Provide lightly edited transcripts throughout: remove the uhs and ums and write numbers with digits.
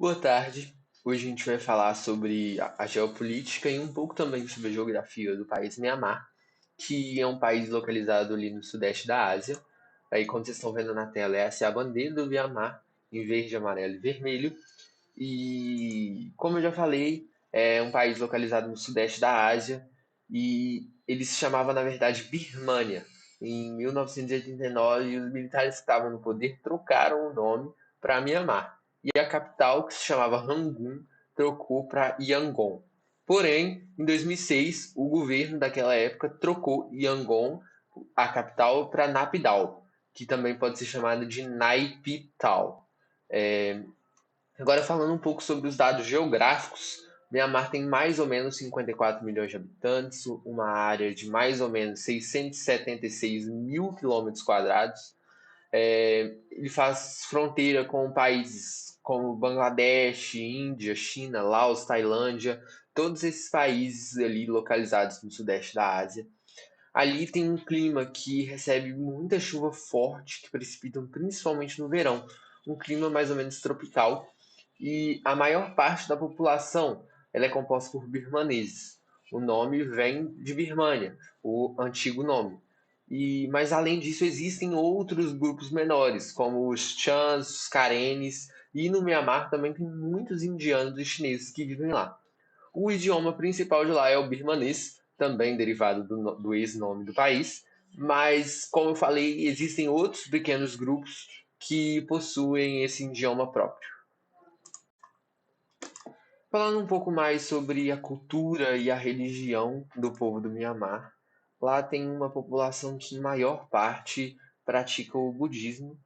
Boa tarde. Hoje a gente vai falar sobre a geopolítica e um pouco também sobre a geografia do país Mianmar, que é um país localizado ali no sudeste da Ásia. Aí, como vocês estão vendo na tela, essa é a bandeira do Mianmar, em verde, amarelo e vermelho. E, como eu já falei, é um país localizado no sudeste da Ásia e ele se chamava, na verdade, Birmânia. Em 1989, os militares que estavam no poder trocaram o nome para Mianmar. E a capital, que se chamava Rangoon, trocou para Yangon. Porém, em 2006, o governo daquela época trocou Yangon, a capital, para Naypyidaw, que também pode ser chamada de Naypyidaw. É, Agora, falando um pouco sobre os dados geográficos, Mianmar tem mais ou menos 54 milhões de habitantes, uma área de mais ou menos 676 mil quilômetros quadrados. Ele faz fronteira com países como Bangladesh, Índia, China, Laos, Tailândia, todos esses países ali localizados no sudeste da Ásia. Ali tem um clima que recebe muita chuva forte, que precipitam principalmente no verão, um clima mais ou menos tropical, e a maior parte da população ela é composta por birmaneses. O nome vem de Birmânia, o antigo nome. Mas além disso existem outros grupos menores, como os Chans, os Karenes, e no Mianmar também tem muitos indianos e chineses que vivem lá. O idioma principal de lá é o birmanês, também derivado do ex-nome do país, mas, como eu falei, existem outros pequenos grupos que possuem esse idioma próprio. Falando um pouco mais sobre a cultura e a religião do povo do Mianmar, lá tem uma população que, em maior parte, pratica o budismo,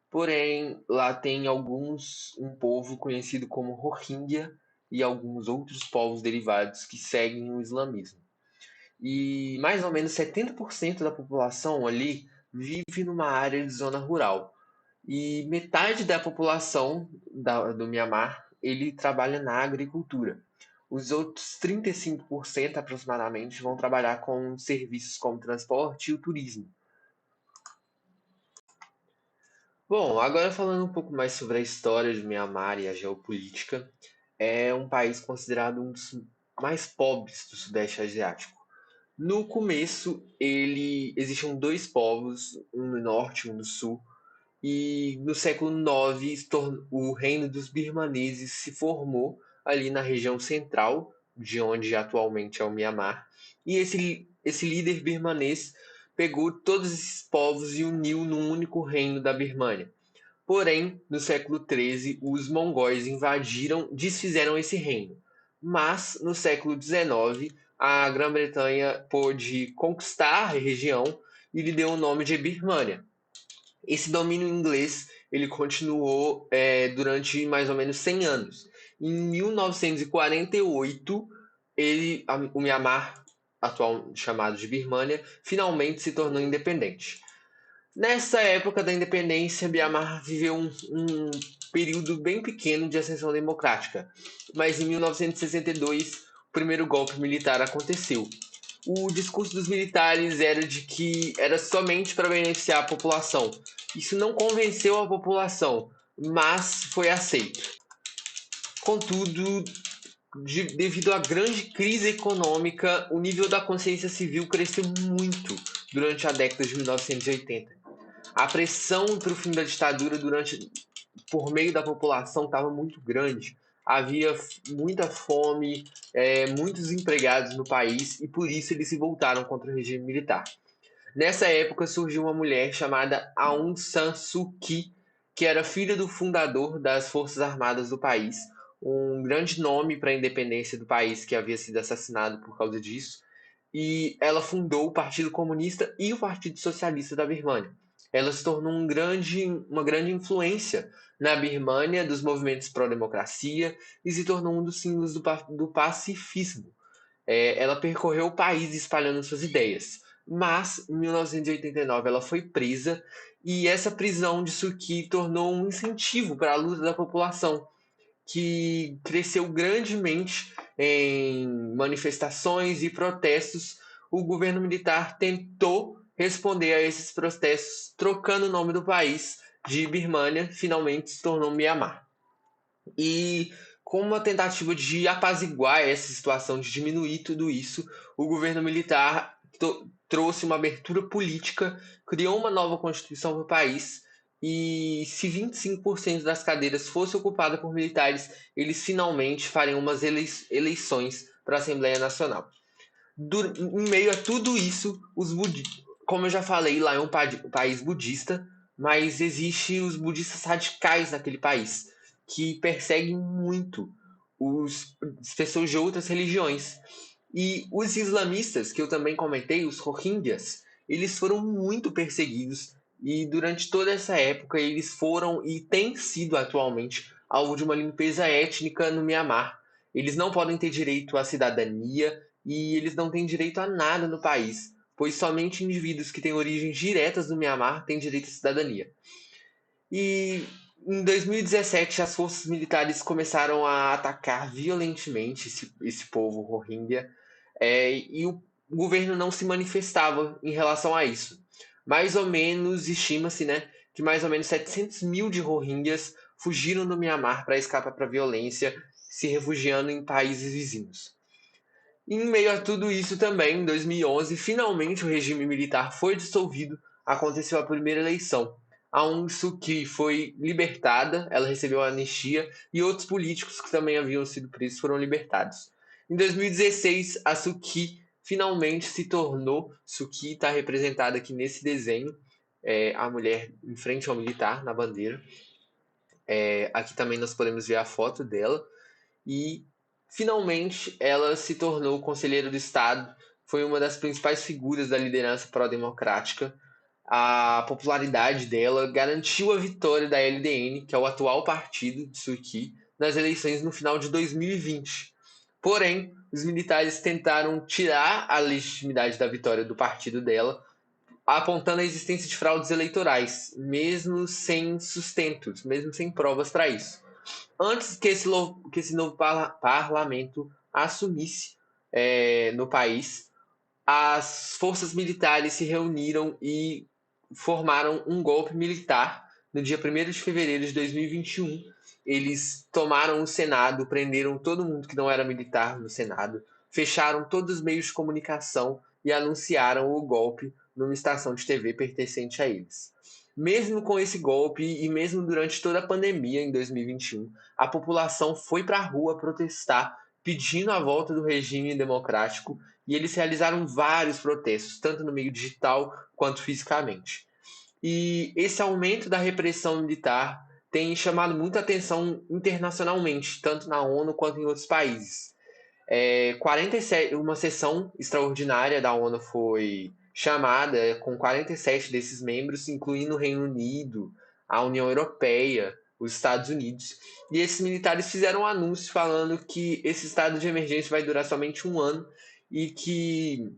porém, lá tem um povo conhecido como Rohingya e alguns outros povos derivados que seguem o islamismo. E mais ou menos 70% da população ali vive numa área de zona rural. E metade da população do Mianmar, ele trabalha na agricultura. Os outros 35% aproximadamente vão trabalhar com serviços como transporte e o turismo. Bom, agora falando um pouco mais sobre a história de Mianmar e a geopolítica, é um país considerado um dos mais pobres do Sudeste Asiático. No começo, ele existiam dois povos, um no norte e um no sul, e no século IX o reino dos birmaneses se formou ali na região central, de onde atualmente é o Mianmar. E esse líder birmanês pegou todos esses povos e uniu num único reino da Birmânia. Porém, no século XIII, os mongóis invadiram, desfizeram esse reino. Mas, no século XIX, a Grã-Bretanha pôde conquistar a região e lhe deu o nome de Birmânia. Esse domínio inglês ele continuou durante mais ou menos 100 anos. Em 1948, o Myanmar, atual chamado de Birmânia, finalmente se tornou independente. Nessa época da independência, Myanmar viveu um período bem pequeno de ascensão democrática, mas em 1962 o primeiro golpe militar aconteceu. O discurso dos militares era de que era somente para beneficiar a população. Isso não convenceu a população, mas foi aceito. Contudo, devido à grande crise econômica, o nível da consciência civil cresceu muito durante a década de 1980. A pressão para o fim da ditadura por meio da população estava muito grande. Havia muita fome, muitos empregados no país e por isso eles se voltaram contra o regime militar. Nessa época surgiu uma mulher chamada Aung San Suu Kyi, que era filha do fundador das Forças Armadas do país, um grande nome para a independência do país que havia sido assassinado por causa disso. E ela fundou o Partido Comunista e o Partido Socialista da Birmânia. Ela se tornou uma grande influência na Birmânia dos movimentos pró-democracia e se tornou um dos símbolos do pacifismo. Ela percorreu o país espalhando suas ideias. Mas, em 1989, ela foi presa e essa prisão de Suu Kyi tornou um incentivo para a luta da população, que cresceu grandemente em manifestações e protestos. O governo militar tentou responder a esses protestos, trocando o nome do país de Birmânia, finalmente se tornou Mianmar. E com uma tentativa de apaziguar essa situação, de diminuir tudo isso, o governo militar trouxe uma abertura política, criou uma nova constituição para o país. E se 25% das cadeiras fosse ocupada por militares, eles finalmente fariam umas eleições para a Assembleia Nacional. Em meio a tudo isso, como eu já falei, lá é um país budista, mas existe os budistas radicais naquele país, que perseguem muito as pessoas de outras religiões. E os islamistas, que eu também comentei, os Rohingyas, eles foram muito perseguidos e durante toda essa época eles foram e têm sido atualmente alvo de uma limpeza étnica no Mianmar. Eles não podem ter direito à cidadania, e eles não têm direito a nada no país, pois somente indivíduos que têm origens diretas no Mianmar têm direito à cidadania. E em 2017, as forças militares começaram a atacar violentamente esse povo Rohingya, e o governo não se manifestava em relação a isso. Mais ou menos, estima-se, né, que mais ou menos 700 mil de Rohingyas fugiram do Mianmar para escapar para a violência, se refugiando em países vizinhos. Em meio a tudo isso também, em 2011, finalmente o regime militar foi dissolvido, aconteceu a primeira eleição. A Aung Suu Kyi foi libertada, ela recebeu a anistia e outros políticos que também haviam sido presos foram libertados. Em 2016, a Suu Kyi finalmente se tornou, Suu Kyi está representada aqui nesse desenho, a mulher em frente ao militar na bandeira. Aqui também nós podemos ver a foto dela e finalmente ela se tornou conselheira do Estado, foi uma das principais figuras da liderança pró-democrática. A popularidade dela garantiu a vitória da LDN, que é o atual partido de Suu Kyi, nas eleições no final de 2020. Porém, os militares tentaram tirar a legitimidade da vitória do partido dela, apontando a existência de fraudes eleitorais, mesmo sem sustentos, mesmo sem provas para isso. Antes que esse novo parlamento assumisse no país, as forças militares se reuniram e formaram um golpe militar no dia 1º de fevereiro de 2021. Eles tomaram o Senado, prenderam todo mundo que não era militar no Senado, fecharam todos os meios de comunicação e anunciaram o golpe numa estação de TV pertencente a eles. Mesmo com esse golpe e mesmo durante toda a pandemia em 2021, a população foi para a rua protestar, pedindo a volta do regime democrático, e eles realizaram vários protestos, tanto no meio digital quanto fisicamente. E esse aumento da repressão militar tem chamado muita atenção internacionalmente, tanto na ONU quanto em outros países. 47, uma sessão extraordinária da ONU foi chamada com 47 desses membros, incluindo o Reino Unido, a União Europeia, os Estados Unidos. E esses militares fizeram um anúncio falando que esse estado de emergência vai durar somente um ano e que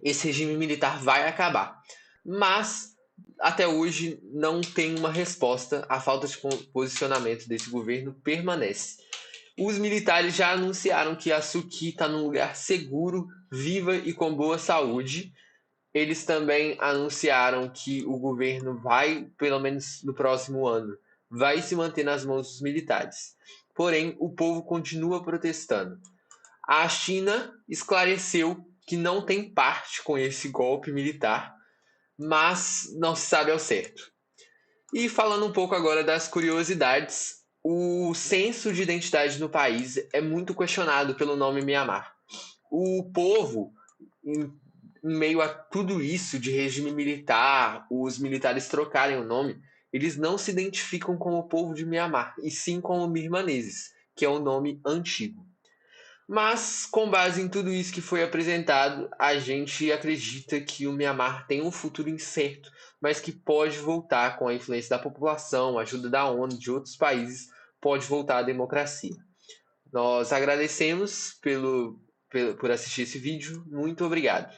esse regime militar vai acabar. Mas até hoje não tem uma resposta. A falta de posicionamento desse governo permanece. Os militares já anunciaram que a Suu Kyi está num lugar seguro, viva e com boa saúde. Eles também anunciaram que o governo vai, pelo menos no próximo ano, vai se manter nas mãos dos militares. Porém, o povo continua protestando. A China esclareceu que não tem parte com esse golpe militar, mas não se sabe ao certo. E falando um pouco agora das curiosidades, o censo de identidade no país é muito questionado pelo nome Mianmar. O povo, em meio a tudo isso de regime militar, os militares trocarem o nome, eles não se identificam como o povo de Mianmar, e sim como birmaneses, que é o nome antigo. Mas, com base em tudo isso que foi apresentado, a gente acredita que o Mianmar tem um futuro incerto, mas que pode voltar com a influência da população, a ajuda da ONU, de outros países, pode voltar à democracia. Nós agradecemos por assistir esse vídeo. Muito obrigado.